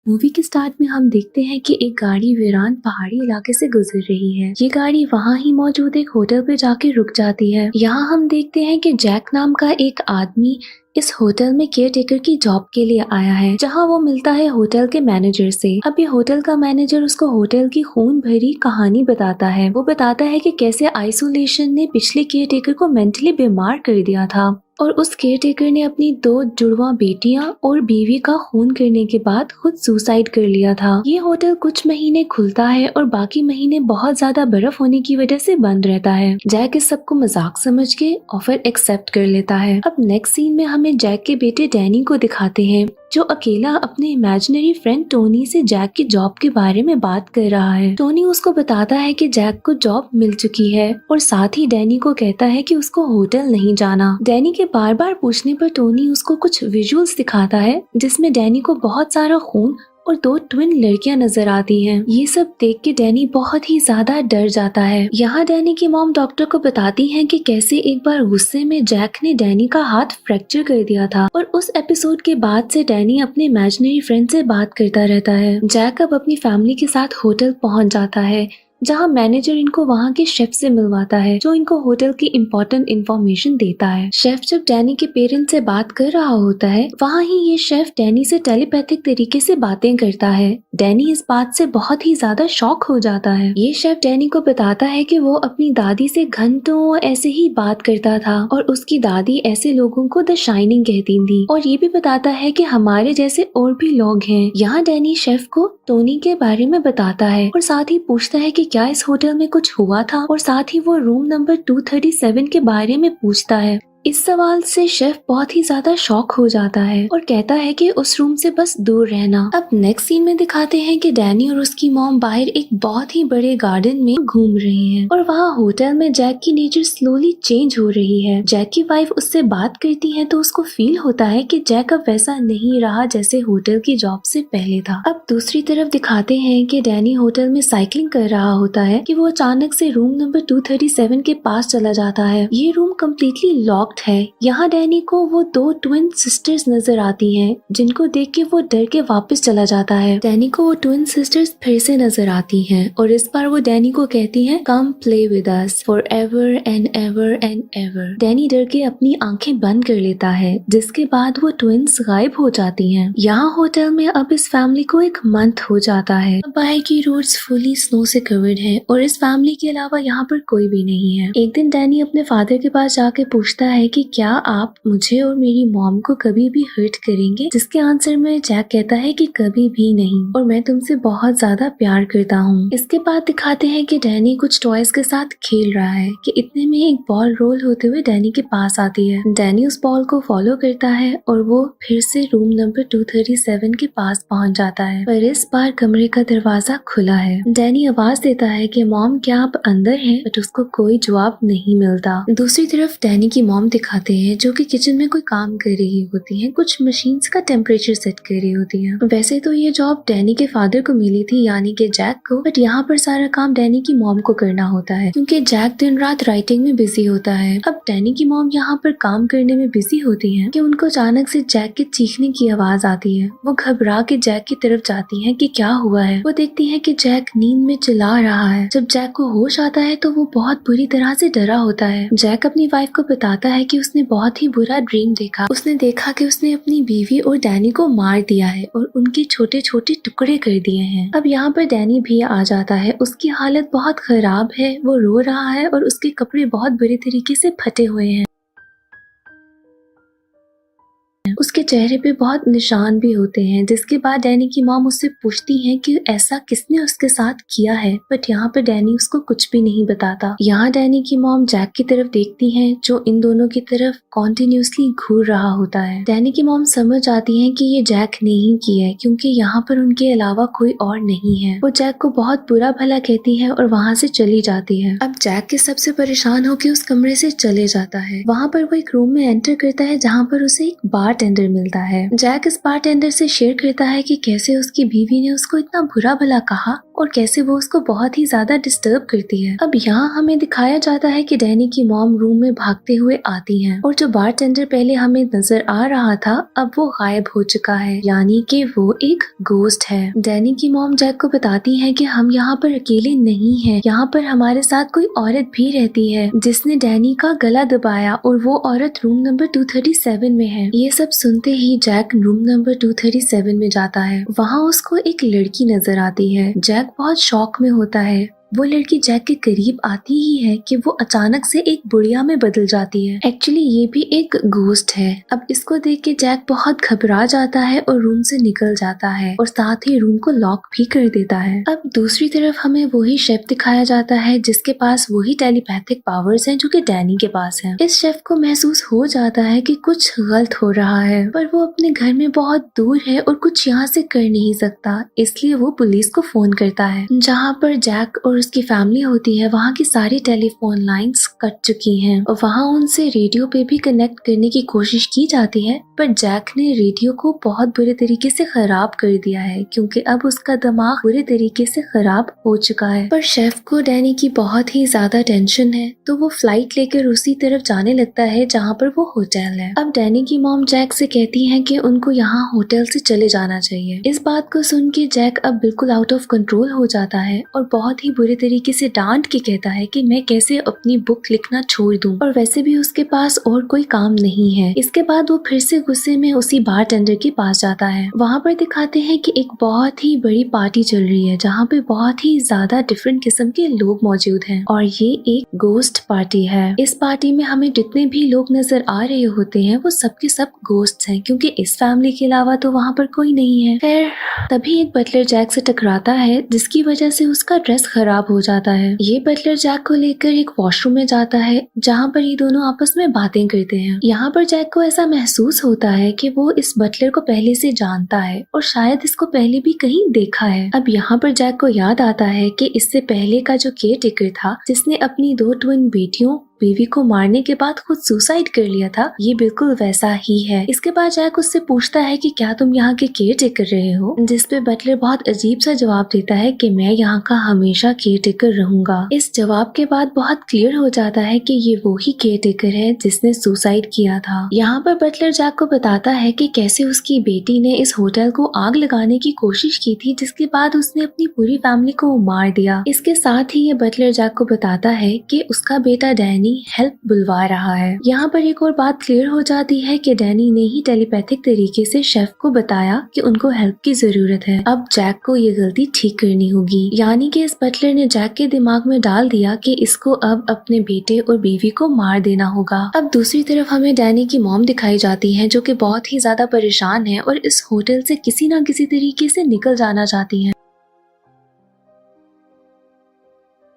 Movie के start में हम देखते हैं कि एक गाड़ी वीरान पहाड़ी इलाके से गुजर रही है। ये गाड़ी वहाँ ही मौजूद एक होटल पे जाके रुक जाती है। यहाँ हम देखते हैं कि जैक नाम का एक आदमी इस होटल में केयर टेकर की जॉब के लिए आया है, जहाँ वो मिलता है होटल के मैनेजर से। अब ये होटल का मैनेजर उसको होटल की खून भरी कहानी बताता है। वो बताता है कि कैसे आइसोलेशन ने पिछले केयर टेकर को मेंटली बीमार कर दिया था और उस केयर टेकर ने अपनी 2 जुड़वा बेटियां और बीवी का खून करने के बाद खुद सुसाइड कर लिया था। ये होटल कुछ महीने खुलता है और बाकी महीने बहुत ज्यादा बर्फ होने की वजह से बंद रहता है। जैक इस सबको मजाक समझ के ऑफर एक्सेप्ट कर लेता है। अब नेक्स्ट सीन में हमें जैक के बेटे डैनी को दिखाते हैं, जो अकेला अपने इमेजिनरी फ्रेंड टोनी से जैक की जॉब के बारे में बात कर रहा है। टोनी उसको बताता है कि जैक को जॉब मिल चुकी है और साथ ही डैनी को कहता है कि उसको होटल नहीं जाना। डैनी के बार बार पूछने पर टोनी उसको कुछ विजुअल्स दिखाता है, जिसमें डैनी को बहुत सारा खून और 2 ट्विन लड़कियां नजर आती हैं। ये सब देख के डैनी बहुत ही ज्यादा डर जाता है। यहाँ डैनी की मॉम डॉक्टर को बताती हैं कि कैसे एक बार गुस्से में जैक ने डैनी का हाथ फ्रैक्चर कर दिया था और उस एपिसोड के बाद से डैनी अपने इमेजिनरी फ्रेंड से बात करता रहता है। जैक अब अपनी फैमिली के साथ होटल पहुंच जाता है, जहाँ मैनेजर इनको वहाँ के शेफ से मिलवाता है, जो इनको होटल की इम्पोर्टेंट इन्फॉर्मेशन देता है। शेफ जब डैनी के पेरेंट्स से बात कर रहा होता है, वहाँ ही ये शेफ डैनी से टेलीपैथिक तरीके से बातें करता है। डैनी इस बात से बहुत ही ज्यादा शॉक हो जाता है। ये शेफ डैनी को बताता है कि वो अपनी दादी से घंटों ऐसे ही बात करता था और उसकी दादी ऐसे लोगों को द शाइनिंग कहती थी, और ये भी बताता है कि हमारे जैसे और भी लोग हैं। यहाँ डैनी शेफ को टोनी के बारे में बताता है और साथ ही पूछता है कि क्या इस होटल में कुछ हुआ था, और साथ ही वो रूम नंबर 237 के बारे में पूछता है। इस सवाल से शेफ बहुत ही ज्यादा शॉक हो जाता है और कहता है कि उस रूम से बस दूर रहना। अब नेक्स्ट सीन में दिखाते हैं कि डैनी और उसकी मॉम बाहर एक बहुत ही बड़े गार्डन में घूम रहे हैं और वहाँ होटल में जैक की नेचर स्लोली चेंज हो रही है। जैक की वाइफ उससे बात करती है तो उसको फील होता है कि जैक अब वैसा नहीं रहा जैसे होटल की जॉब से पहले था। अब दूसरी तरफ दिखाते हैं कि डैनी होटल में साइकिलिंग कर रहा होता है कि वो अचानक से रूम नंबर 237 के पास चला जाता है। ये रूम कम्प्लीटली लॉक्ड है। यहाँ डैनी को वो 2 ट्विन सिस्टर्स नजर आती हैं, जिनको देख के वो डर के वापस चला जाता है। डैनी को वो ट्विन सिस्टर्स फिर से नजर आती हैं और इस बार वो डैनी को कहती हैं, come play with us for ever and ever and ever. Danny डर के अपनी आंखें बंद कर लेता है, जिसके बाद वो ट्विन्स गायब हो जाती हैं। यहाँ होटल में अब इस फैमिली को एक मंथ हो जाता है। अब बाहर की रोड्स फुली स्नो से कवर्ड है और इस फैमिली के अलावा यहाँ पर कोई भी नहीं है। एक दिन डैनी अपने फादर के पास जाके पूछता है कि क्या आप मुझे और मेरी मॉम को कभी भी हर्ट करेंगे, जिसके आंसर में जैक कहता है कि कभी भी नहीं और मैं तुमसे बहुत ज्यादा प्यार करता हूँ। इसके बाद दिखाते हैं कि डैनी कुछ टॉयज के साथ खेल रहा है कि इतने में एक बॉल रोल होते हुए डैनी के पास आती है। डैनी उस बॉल को फॉलो करता है और वो फिर से रूम नंबर 237 के पास पहुँच जाता है, पर इस बार कमरे का दरवाजा खुला है। डैनी आवाज देता है कि मॉम क्या आप अंदर हैं, बट उसको कोई जवाब नहीं मिलता। दूसरी तरफ डैनी की मॉम दिखाते हैं जो कि किचन में कोई काम कर रही होती हैं, कुछ मशीन्स का टेम्परेचर सेट कर रही होती हैं। वैसे तो ये जॉब डैनी के फादर को मिली थी, यानी कि जैक को, बट यहाँ पर सारा काम डैनी की मॉम को करना होता है क्योंकि जैक दिन रात राइटिंग में बिजी होता है। अब डैनी की मॉम यहाँ पर काम करने में बिजी होती है कि उनको अचानक से जैक के चीखने की आवाज आती है। वो घबरा के जैक की तरफ जाती है कि क्या हुआ है। वो देखती है कि जैक नींद में चिल्ला रहा है। जब जैक को होश आता है तो वो बहुत बुरी तरह से डरा होता है। जैक अपनी वाइफ को बताता है कि उसने बहुत ही बुरा ड्रीम देखा। उसने देखा कि उसने अपनी बीवी और डैनी को मार दिया है और उनके छोटे छोटे टुकड़े कर दिए हैं। अब यहाँ पर डैनी भी आ जाता है। उसकी हालत बहुत खराब है, वो रो रहा है और उसके कपड़े बहुत बुरे तरीके से फटे हुए हैं। उसके चेहरे पे बहुत निशान भी होते हैं, जिसके बाद डैनी की मॉम उससे पूछती है कि ऐसा किसने उसके साथ किया है, बट यहाँ पर डैनी उसको कुछ भी नहीं बताता। यहाँ डैनी की मॉम जैक की तरफ देखती है, जो इन दोनों की तरफ कॉन्टिन्यूसली घूर रहा होता है। डैनी की मॉम समझ आती है कि ये जैक नहीं किया है, क्योंकि यहाँ पर उनके अलावा कोई और नहीं है। वो जैक को बहुत बुरा भला कहती है और वहाँ से चली जाती है। अब जैक के सबसे परेशान होकर उस कमरे से चले जाता है। वहाँ पर वो एक रूम में एंटर करता है, जहाँ पर उसे एक बार बारटेंडर मिलता है। जैक इस बारटेंडर से शेयर करता है कि कैसे उसकी बीवी ने उसको इतना बुरा भला कहा और कैसे वो उसको बहुत ही ज्यादा डिस्टर्ब करती है। अब यहाँ हमें दिखाया जाता है कि डैनी की मॉम रूम में भागते हुए आती हैं और जो बारटेंडर पहले हमें नजर आ रहा था अब वो गायब हो चुका है, यानी कि वो एक गोस्ट है। डैनी की मॉम जैक को बताती है कि हम यहाँ पर अकेले नहीं हैं, यहाँ पर हमारे साथ कोई औरत भी रहती है जिसने डैनी का गला दबाया और वो औरत रूम नंबर 237 में है। ये सब सुनते ही जैक रूम नंबर 237 में जाता है। वहाँ उसको एक लड़की नजर आती है। जैक बहुत शॉक में होता है। वो लड़की जैक के करीब आती ही है कि वो अचानक से एक बुढ़िया में बदल जाती है। एक्चुअली ये भी एक घोस्ट है। अब इसको देख के जैक बहुत घबरा जाता है और रूम से निकल जाता है और साथ ही रूम को लॉक भी कर देता है। अब दूसरी तरफ हमें वही शेफ दिखाया जाता है जिसके पास वही टेलीपैथिक पावर्स हैं जो कि डैनी के पास हैं। इस शेफ को महसूस हो जाता है कि कुछ गलत हो रहा है, पर वो अपने घर में बहुत दूर है और कुछ यहाँ से कर नहीं सकता, इसलिए वो पुलिस को फोन करता है। जहाँ पर जैक और उसकी फैमिली होती है वहाँ की सारी टेलीफोन लाइंस कट चुकी हैं और वहाँ उनसे रेडियो पे भी कनेक्ट करने की कोशिश की जाती है, पर जैक ने रेडियो को बहुत बुरे तरीके से खराब कर दिया है क्योंकि अब उसका दिमाग बुरे तरीके से खराब हो चुका है। पर शेफ को डैनी की बहुत ही ज्यादा टेंशन है तो वो फ्लाइट लेकर उसी तरफ जाने लगता है जहाँ पर वो होटल है। अब डैनी की मॉम जैक से कहती है कि उनको यहाँ होटल से चले जाना चाहिए। इस बात को सुन के जैक अब बिल्कुल आउट ऑफ कंट्रोल हो जाता है और बहुत ही बुरे तरीके से डांट के कहता है कि मैं कैसे अपनी बुक लिखना छोड़ दूं और वैसे भी उसके पास और कोई काम नहीं है। इसके बाद वो फिर से गुस्से में उसी बारटेंडर के पास जाता है। वहाँ पर दिखाते हैं कि एक बहुत ही बड़ी पार्टी चल रही है जहाँ पे बहुत ही ज्यादा डिफरेंट किस्म के लोग मौजूद हैं और ये एक गोस्ट पार्टी है। इस पार्टी में हमें जितने भी लोग नजर आ रहे होते हैं वो सबके सब गोस्ट हैं क्योंकि इस फैमिली के अलावा तो वहाँ पर कोई नहीं है। खैर तभी एक बटलर जैक से टकराता है जिसकी वजह से उसका ड्रेस खराब हो जाता है। ये बटलर जैक को लेकर एक वॉशरूम में जाता है जहाँ पर ये दोनों आपस में बातें करते हैं। यहाँ पर जैक को ऐसा महसूस होता है कि वो इस बटलर को पहले से जानता है और शायद इसको पहले भी कहीं देखा है। अब यहाँ पर जैक को याद आता है कि इससे पहले का जो केयर टेकर था जिसने अपनी 2 ट्विन बेटियों बीवी को मारने के बाद खुद सुसाइड कर लिया था, ये बिल्कुल वैसा ही है। इसके बाद जैक उससे पूछता है कि क्या तुम यहाँ के केयर टेकर रहे हो, जिस पे बटलर बहुत अजीब सा जवाब देता है कि मैं यहाँ का हमेशा केयर टेकर रहूंगा। इस जवाब के बाद बहुत क्लियर हो जाता है कि ये वो ही केयर टेकर है जिसने सुसाइड किया था। यहाँ पर बटलर जैक को बताता है कि कैसे उसकी बेटी ने इस होटल को आग लगाने की कोशिश की थी जिसके बाद उसने अपनी पूरी फैमिली को मार दिया। इसके साथ ही ये बटलर जैक को बताता है कि उसका बेटा डैनी हेल्प बुलवा रहा है। यहाँ पर एक और बात क्लियर हो जाती है कि डैनी ने ही टेलीपैथिक तरीके से शेफ को बताया कि उनको हेल्प की जरूरत है। अब जैक को ये गलती ठीक करनी होगी, यानी कि इस बटलर ने जैक के दिमाग में डाल दिया कि इसको अब अपने बेटे और बीवी को मार देना होगा। अब दूसरी तरफ हमें डैनी की मॉम दिखाई जाती है जो कि बहुत ही ज्यादा परेशान है और इस होटल से किसी न किसी तरीके से निकल जाना चाहती है।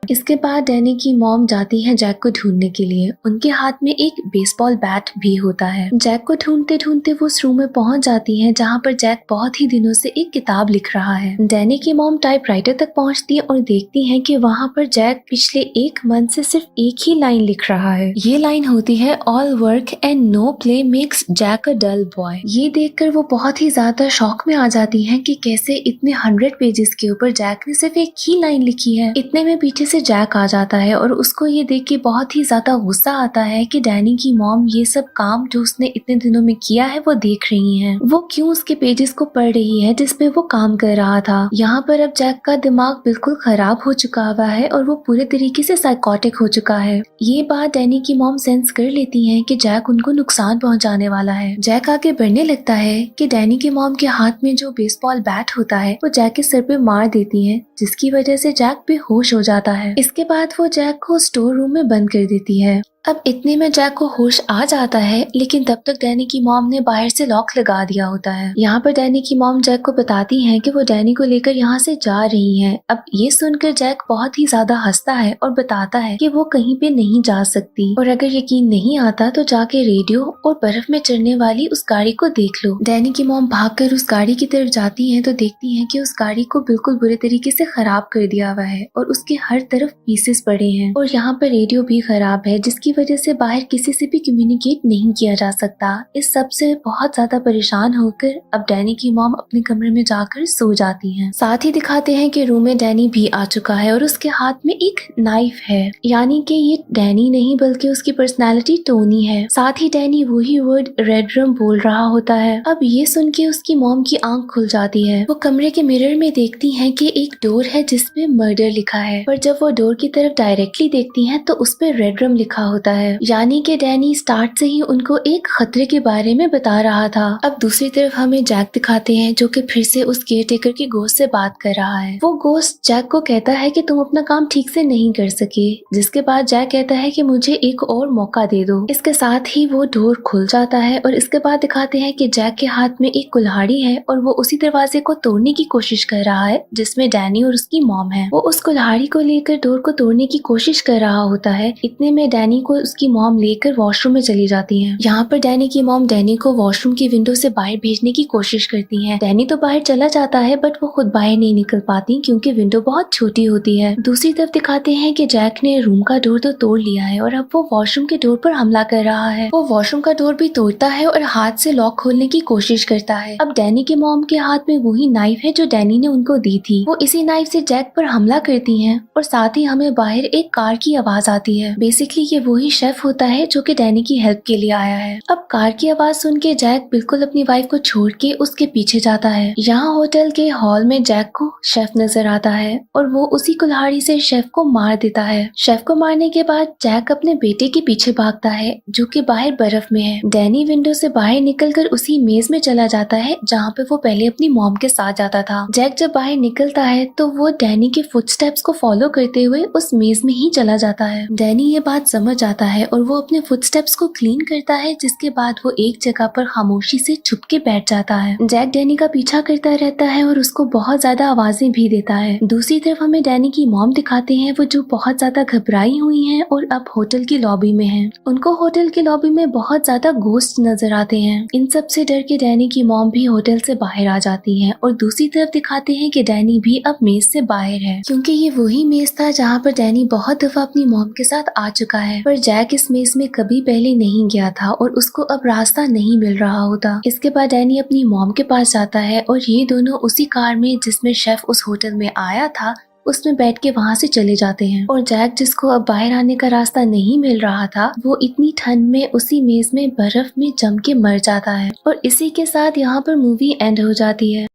इसके बाद डैनी की मॉम जाती है जैक को ढूंढने के लिए। उनके हाथ में एक बेसबॉल बैट भी होता है। जैक को ढूंढते ढूंढते वो उस रूम में पहुंच जाती हैं जहां पर जैक बहुत ही दिनों से एक किताब लिख रहा है। डैनी की मॉम टाइपराइटर तक पहुंचती है और देखती है कि वहां पर जैक पिछले 1 मंथ से सिर्फ एक ही लाइन लिख रहा है। ये लाइन होती है all work and no play makes Jack a dull boy. ये देखकर वो बहुत ही ज्यादा शॉक में आ जाती है कि कैसे इतने 100 पेजेस के ऊपर जैक ने सिर्फ एक ही लाइन लिखी है। इतने में पीछे से जैक आ जाता है और उसको ये देख के बहुत ही ज्यादा गुस्सा आता है कि डैनी की मॉम ये सब काम जो उसने इतने दिनों में किया है वो देख रही हैं। वो क्यों उसके पेजेस को पढ़ रही है जिसपे वो काम कर रहा था। यहाँ पर अब जैक का दिमाग बिल्कुल खराब हो चुका हुआ है और वो पूरे तरीके से साइकोटिक हो चुका है। ये बात डैनी की मॉम सेंस कर लेती है कि जैक उनको नुकसान पहुंचाने वाला है। जैक आगे बढ़ने लगता है कि डैनी की मॉम के हाथ में जो बेसबॉल बैट होता है वो जैक के सर पे मार देती है जिसकी वजह से जैक बेहोश हो जाता है। इसके बाद वो जैक को स्टोर रूम में बंद कर देती है। अब इतने में जैक को होश आ जाता है लेकिन तब तक डैनी की मॉम ने बाहर से लॉक लगा दिया होता है। यहाँ पर डैनी की मॉम जैक को बताती है कि वो डैनी को लेकर यहाँ से जा रही हैं। अब ये सुनकर जैक बहुत ही ज्यादा हंसता है और बताता है कि वो कहीं पे नहीं जा सकती और अगर यकीन नहीं आता तो जाके रेडियो और बर्फ में चढ़ने वाली उस गाड़ी को देख लो। डैनी की मॉम भागकर उस गाड़ी की तरफ जाती है तो देखती है कि उस गाड़ी को बिल्कुल बुरे तरीके से खराब कर दिया हुआ है और उसके हर तरफ पीसेस पड़े हैं और यहाँ पर रेडियो भी खराब है जिसकी वजह से बाहर किसी से भी कम्युनिकेट नहीं किया जा सकता। इस सब से बहुत ज्यादा परेशान होकर अब डैनी की मॉम अपने कमरे में जाकर सो जाती हैं। साथ ही दिखाते हैं कि रूम में डैनी भी आ चुका है और उसके हाथ में एक नाइफ है, यानी कि ये डैनी नहीं बल्कि उसकी पर्सनालिटी टोनी है। साथ ही डैनी वही वर्ड रेड रम बोल रहा होता है। अब ये सुन के उसकी मॉम की आंख खुल जाती है। वो कमरे के मिरर में देखती हैं कि एक डोर है जिसपे मर्डर लिखा है, पर जब वो डोर की तरफ डायरेक्टली देखती हैं तो उस पे रेड रम लिखा होता है, यानी कि डैनी स्टार्ट से ही उनको एक खतरे के बारे में बता रहा था। अब दूसरी तरफ हमें जैक दिखाते हैं जो कि फिर से उस केयर टेकर की गोश्त से बात कर रहा है। वो गोश्त जैक को कहता है कि तुम अपना काम ठीक से नहीं कर सके, जिसके बाद जैक कहता है कि मुझे एक और मौका दे दो। इसके साथ ही वो डोर खुल जाता है और इसके बाद दिखाते हैं कि जैक के हाथ में एक कुल्हाड़ी है और वो उसी दरवाजे को तोड़ने की कोशिश कर रहा है जिसमें डैनी और उसकी मॉम है। वो उस कुल्हाड़ी को लेकर डोर को तोड़ने की कोशिश कर रहा होता है। इतने में डैनी को उसकी मॉम लेकर वॉशरूम में चली जाती है। यहाँ पर डैनी की मॉम डैनी को वॉशरूम की विंडो से बाहर भेजने की कोशिश करती है। डैनी तो बाहर चला जाता है बट वो खुद बाहर नहीं निकल पाती क्योंकि विंडो बहुत छोटी होती है। दूसरी तरफ दिखाते हैं कि जैक ने रूम का डोर तो तोड़ लिया है और अब वो वॉशरूम के डोर पर हमला कर रहा है। वो वॉशरूम का डोर भी तोड़ता है और हाथ से लॉक खोलने की कोशिश करता है। अब डैनी के मॉम के हाथ में वही नाइफ है जो डैनी ने उनको दी थी। वो इसी नाइफ से जैक पर हमला करती हैं और साथ ही हमें बाहर एक कार की आवाज आती है। बेसिकली ये वही शेफ होता है जो कि डैनी की हेल्प के लिए आया है। अब कार की आवाज सुन के जैक बिल्कुल अपनी वाइफ को छोड़ के उसके पीछे जाता है। यहाँ होटल के हॉल में जैक को शेफ नजर आता है और वो उसी कुल्हाड़ी से शेफ को मार देता है। शेफ को मारने के बाद जैक अपने बेटे के पीछे भागता है जो कि बाहर बर्फ में है। डैनी विंडो से बाहर निकलकर उसी मेज में चला जाता है जहाँ पे वो पहले अपनी मॉम के साथ जाता था। जैक जब बाहर निकलता है तो वो डैनी के फुटस्टेप्स को फॉलो करते हुए उस मेज में ही चला जाता है। डैनी ये बात समझ आता है और वो अपने फुटस्टेप्स को क्लीन करता है, जिसके बाद वो एक जगह पर खामोशी से छुप के बैठ जाता है। जैक डैनी का पीछा करता रहता है और उसको बहुत ज्यादा आवाजें भी देता है। दूसरी तरफ हमें डैनी की मॉम दिखाते हैं वो जो बहुत ज्यादा घबराई हुई हैं और अब होटल की लॉबी में हैं। उनको होटल की लॉबी में बहुत ज्यादा घोस्ट नजर आते हैं। इन सब से डर के डैनी की मॉम भी होटल से बाहर आ जाती है और दूसरी तरफ दिखाते हैं कि डैनी भी अब मेज से बाहर है, क्योंकि ये वही मेज था जहाँ पर डैनी बहुत दफा अपनी मॉम के साथ आ चुका है, पर जैक इस मेज में कभी पहले नहीं गया था और उसको अब रास्ता नहीं मिल रहा होता। इसके बाद डैनी अपनी मॉम के पास जाता है और ये दोनों उसी कार में जिसमें शेफ उस होटल में आया था उसमें बैठ के वहाँ से चले जाते हैं। और जैक जिसको अब बाहर आने का रास्ता नहीं मिल रहा था वो इतनी ठंड में उसी मेज में बर्फ में जम के मर जाता है। और इसी के साथ यहाँ पर मूवी एंड हो जाती है।